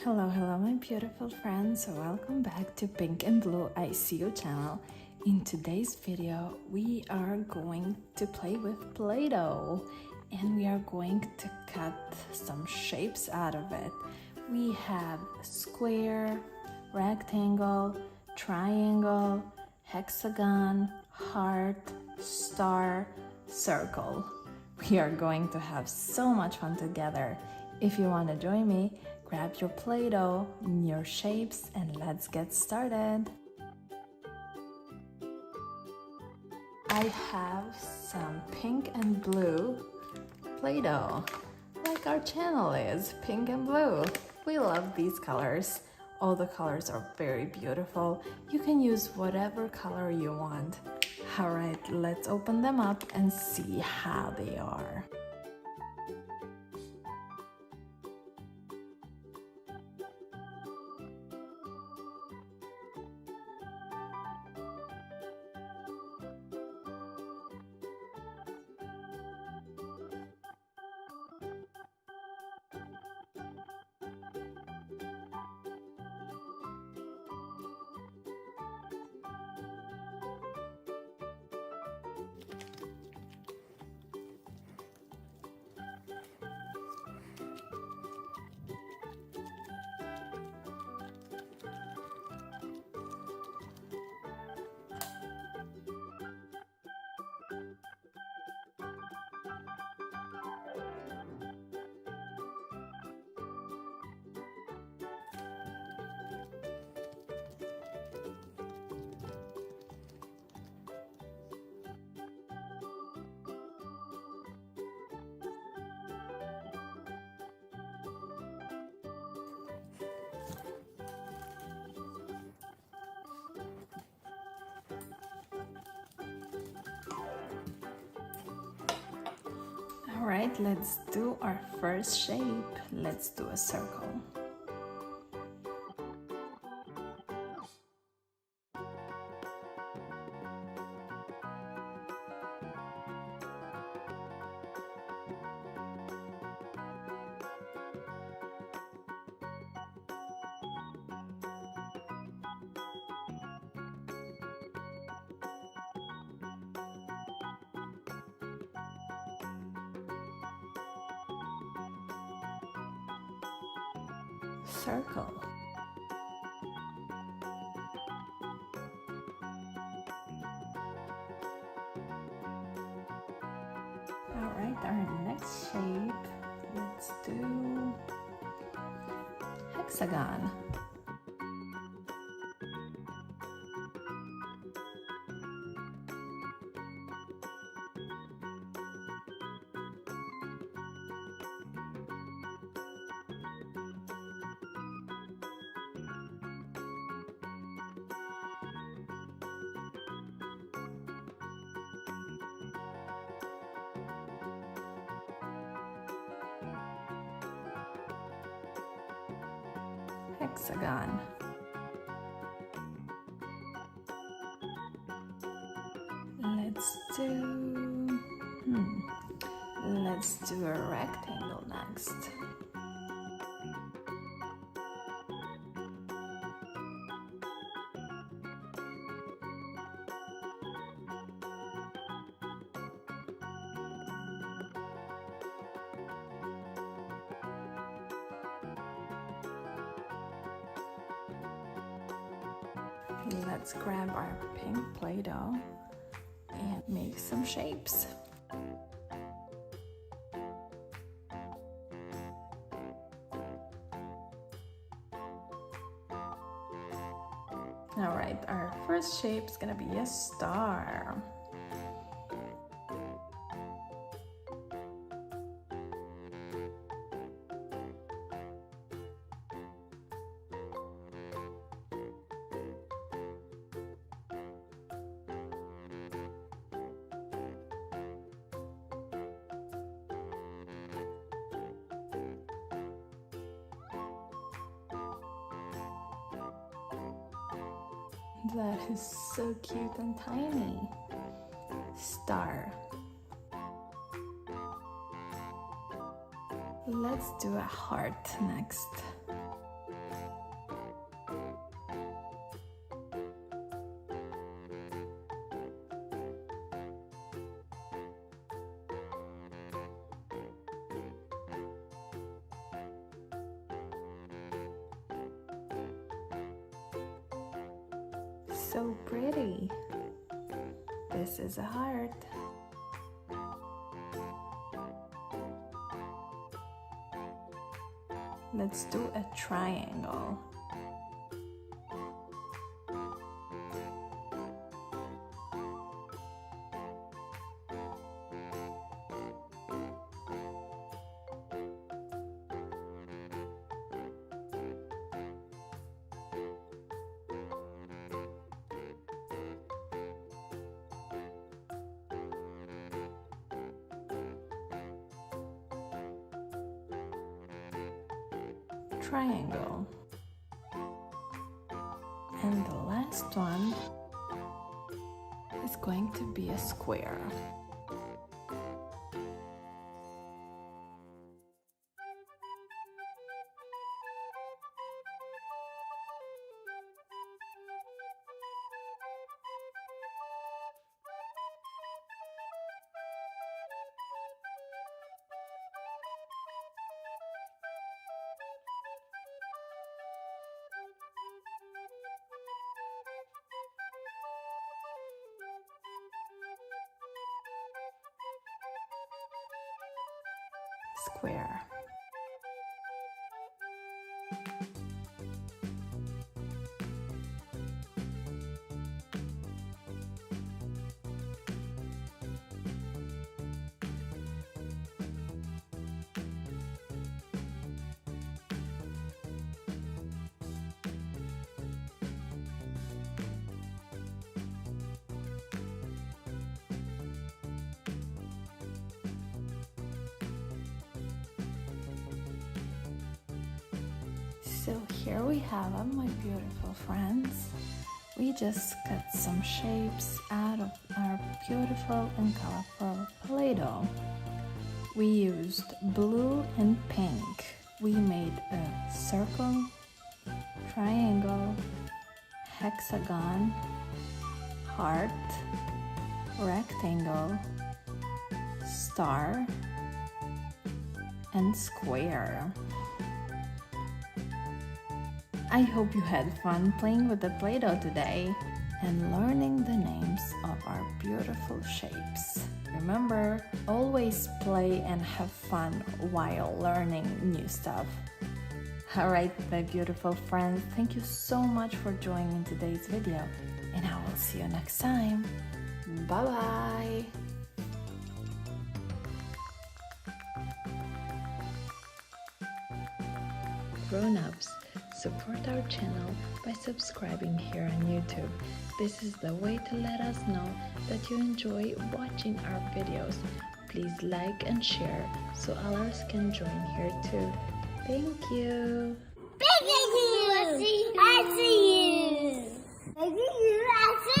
Hello my beautiful friends, welcome back to Pink and Blue I See You channel. In today's video we are going to play with Play-Doh and we are going to cut some shapes out of it. We have square, rectangle, triangle, hexagon, heart, star, circle. We are going to have so much fun together. If you want to join me, grab your Play-Doh, your shapes, and let's get started. I have some pink and blue Play-Doh, like our channel is, Pink and Blue. We love these colors. All the colors are very beautiful. You can use whatever color you want. All right, let's open them up and see how they are. All right, let's do our first shape. Let's do a circle. Circle. All right, our next shape, let's do hexagon. Hexagon. Let's do a rectangle next. Let's grab our pink Play-Doh and make some shapes. All right, our first shape is gonna be a star. That is so cute and tiny. Star. Let's do a heart next. So pretty. This is a heart. Let's do a triangle. Triangle. And the last one is going to be a square. Square. So here we have it, my beautiful friends. We just cut some shapes out of our beautiful and colorful Play-Doh. We used blue and pink. We made a circle, triangle, hexagon, heart, rectangle, star, and square. I hope you had fun playing with the Play-Doh today and learning the names of our beautiful shapes. Remember, always play and have fun while learning new stuff. Alright, my beautiful friends, thank you so much for joining today's video, and I will see you next time. Bye-bye! Grown-ups, support our channel by subscribing here on YouTube. This is the way to let us know that you enjoy watching our videos. Please like and share so others can join here too. Thank you. I see you. I see you. I see you. I see you.